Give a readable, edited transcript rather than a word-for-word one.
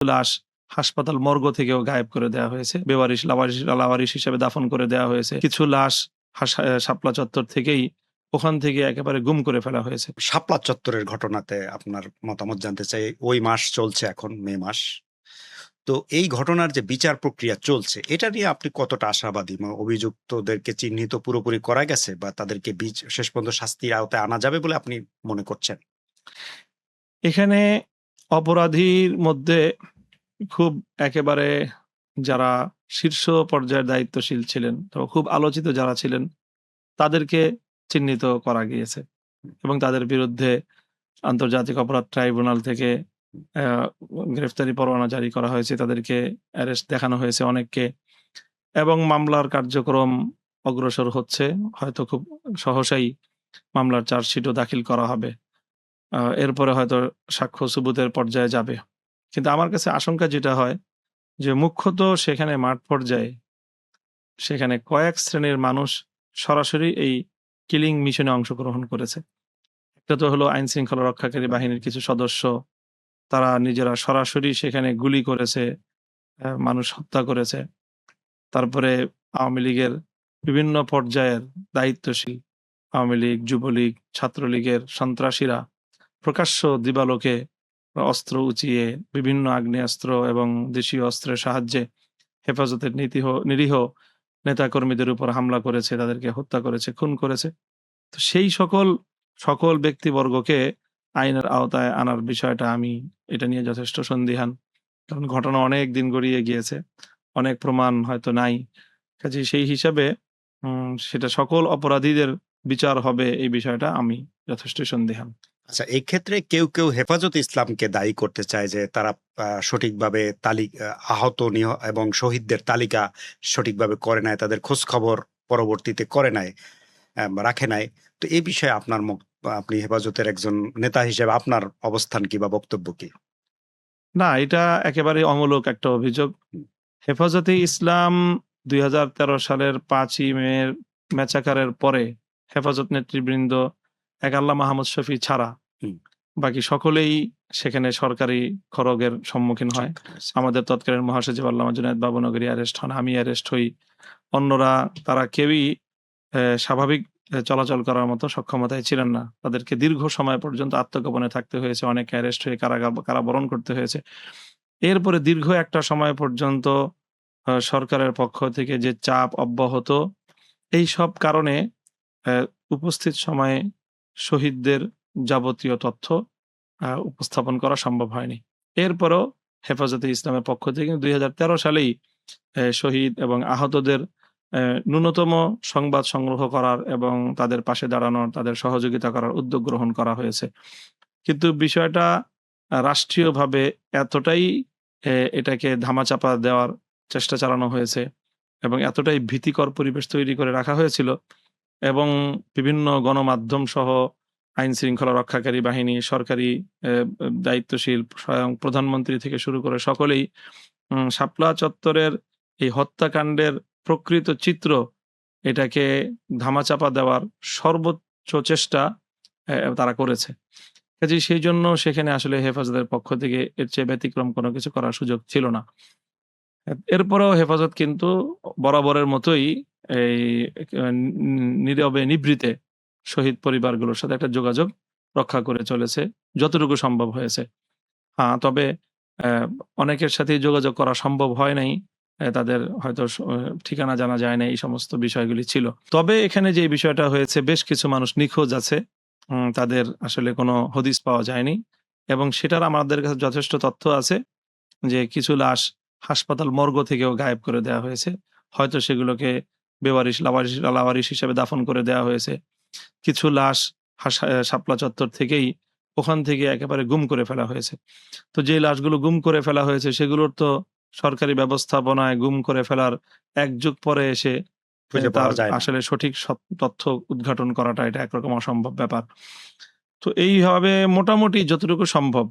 লাশ হাসপাতাল মর্গ থেকেও গায়েব করে দেওয়া হয়েছে। লাওয়ারিশ হিসেবে দাফন করে দেওয়া হয়েছে। কিছু লাশ শাপলা চত্বর থেকেই ওখান থেকে একেবারে গুম করে ফেলা হয়েছে। শাপলা চত্বরের ঘটনাতে আপনার মতামত জানতে চাই। ওই মাস চলছে এখন মে মাস। তো এই ঘটনার যে বিচার প্রক্রিয়া চলছে, এটা নিয়ে আপনি কতটা আশাবাদী? অভিযুক্তদেরকে চিহ্নিত পুরোপুরি করা গেছে বা তাদেরকে শেষ পর্যন্ত শাস্তির আওতায় আনা যাবে বলে আপনি মনে করছেন? এখানে অপরাধীর মধ্যে খুব একেবারে যারা শীর্ষ পর্যায়ের দায়িত্বশীল ছিলেন, তো খুব আলোচিত যারা ছিলেন তাদেরকে চিহ্নিত করা গিয়েছে এবং তাদের বিরুদ্ধে আন্তর্জাতিক অপরাধ ট্রাইব্যুনাল থেকে গ্রেফতারি পরোয়ানা জারি করা হয়েছে। তাদেরকে অ্যারেস্ট দেখানো হয়েছে অনেককে এবং মামলার কার্যক্রম অগ্রসর হচ্ছে। হয়তো খুব সহসাই মামলার চার্জশিটও দাখিল করা হবে। এরপরে হয়তো সাক্ষ্য সুবুতের পর্যায়ে যাবে। কিন্তু আমার কাছে আশঙ্কা যেটা হয় যে মুখ্যত সেখানে মাঠ পর্যায়ে সেখানে কয়েক শ্রেণীর মানুষ সরাসরি এই কিলিং মিশনে অংশগ্রহণ করেছে। একটা তো হলো আইন শৃঙ্খলা রক্ষাকারী বাহিনীর কিছু সদস্য, তারা নিজেরা সরাসরি সেখানে গুলি করেছে, মানুষ হত্যা করেছে। তারপরে আওয়ামী লীগের বিভিন্ন পর্যায়ের দায়িত্বশীল, আওয়ামী লীগ, যুবলীগ, ছাত্রলীগের সন্ত্রাসীরা প্রকাশ্য দিবালোকে অস্ত্র উঁচিয়ে বিভিন্ন আগ্নেয়াস্ত্র এবং দেশীয় অস্ত্রের সাহায্যে হেফাজতের নিরীহ নেতাকর্মীদের উপর হামলা করেছে, তাদেরকে হত্যা করেছে, খুন করেছে। তো সেই সকল ব্যক্তিবর্গকে আইনের আওতায় আনার বিষয়টা আমি এটা নিয়ে যথেষ্ট সন্দিহান। কারণ ঘটনা অনেক দিন গড়িয়ে গিয়েছে। অনেক প্রমাণ হয়তো নাই। কাজেই সেই হিসাবে সেটা সকল অপরাধীদের বিচার হবে এই বিষয়টা আমি যথেষ্টই সন্দিহান। আচ্ছা, এক্ষেত্রে কেউ হেফাজতে ইসলামকে দায়ী করতে চায় যে তারা সঠিকভাবে আহত এবং শহীদদের তালিকা সঠিকভাবে করে নাই, তাদের খোঁজখবর পরবর্তীতে করে নাই, রাখে নাই। তো এই বিষয়ে আপনি হেফাজতের একজন নেতা হিসেবে আপনার অবস্থান কি বা বক্তব্য কি? না, এটা একেবারে অমূলক একটা অভিযোগ। হেফাজতে ইসলাম ২০১৩ সালের ৫ই মের ম্যাচাকারের পরে হেফাজত নেতৃবৃন্দ এক আল্লাহ মাহমুদ শফি ছাড়া হুম, বাকি সকলেই সেখানে সরকারি খড়গের সম্মুখীন হয়। ঠিক আছে। আমাদের তৎকালীন মহাসচিব আল্লামা জুনায়েদ বাবুনগরী অ্যারেস্ট হন, আমি অ্যারেস্ট হই। অন্যরা তারা কেউই স্বাভাবিক চলাচল করার মতো সক্ষমতায় ছিলেন না। তাদেরকে দীর্ঘ সময় পর্যন্ত আত্মগোপনে থাকতে হয়েছে। অনেকে অ্যারেস্ট হয়ে কারাবরণ করতে হয়েছে। এরপরে দীর্ঘ একটা সময় পর্যন্ত সরকারের পক্ষ থেকে যে চাপ অব্যাহত, এইসব কারণে অ্যা উপস্থিত সময়ে শহীদদের যাবতীয় তথ্য উপস্থাপন করা সম্ভব হয়নি। এরপরও হেফাজতে ইসলামের পক্ষ থেকে ২০১৩ সালেই শহীদ এবং আহতদের ন্যূনতম সংবাদ সংগ্রহ করার এবং তাদের পাশে দাঁড়ানোর, তাদের সহযোগিতা করার উদ্যোগ গ্রহণ করা হয়েছে। কিন্তু বিষয়টা রাষ্ট্রীয়ভাবে এতটাই এটাকে ধামাচাপা দেওয়ার চেষ্টা চালানো হয়েছে এবং এতটাই ভীতিকর পরিবেশ তৈরি করে রাখা হয়েছিল এবং বিভিন্ন গণমাধ্যম সহ আইন শৃঙ্খলা রক্ষাকারী বাহিনী, সরকারি এ এ দায়িত্বশীল স্বয়ং প্রধানমন্ত্রী থেকে শুরু করে সকলেই শাপলা চত্বরের এই হত্যাকাণ্ডের প্রকৃত চিত্র এটাকে ধামাচাপা দেওয়ার সর্বোচ্চ চেষ্টা তারা করেছে। কাজেই সেইজন্য সেখানে আসলে হেফাজতের পক্ষ থেকে এর চেয়ে ব্যতিক্রম কোনো কিছু করার সুযোগ ছিল না। এরপরেও হেফাজত কিন্তু বরাবরের মতোই এই নীরবে নিভৃতে শহীদ পরিবারগুলোর সাথে একটা যোগাযোগ রক্ষা করে চলেছে যতটুকু সম্ভব হয়েছে। তবে অ্যা অনেকের সাথেই যোগাযোগ করা সম্ভব হয় নাই। তাদের হয়তো ঠিকানা জানা যায় না, এই সমস্ত বিষয়গুলি ছিল। তবে এখানে যে বিষয়টা হয়েছে বেশ কিছু মানুষ নিখোঁজ আছে। তাদের আসলে কোনো হদিস পাওয়া যায়নি এবং সেটার আমাদের কাছে যথেষ্ট তথ্য আছে যে কিছু লাশ হাসপাতাল মর্গ থেকেও গায়েব করে দেওয়া হয়েছে। হয়তো সেগুলোকে লাওয়ারিশ হিসেবে দাফন করে দেওয়া হয়েছে। কিছু লাশ শাপলা চত্বর থেকেই ওখান থেকে একেবারে গুম করে ফেলা হয়েছে। তো যে লাশগুলো গুম করে ফেলা হয়েছে সেগুলোর তো সরকারি ব্যবস্থাপনায় গুম করে ফেলার এক যুগ পরে এসে খুঁজে তার পাওয়া যায় না। আসলে সঠিক তথ্য উদ্ঘাটন করাটা এটা একরকম অসম্ভব ব্যাপার। তো এইভাবে মোটামুটি যতটুকু সম্ভব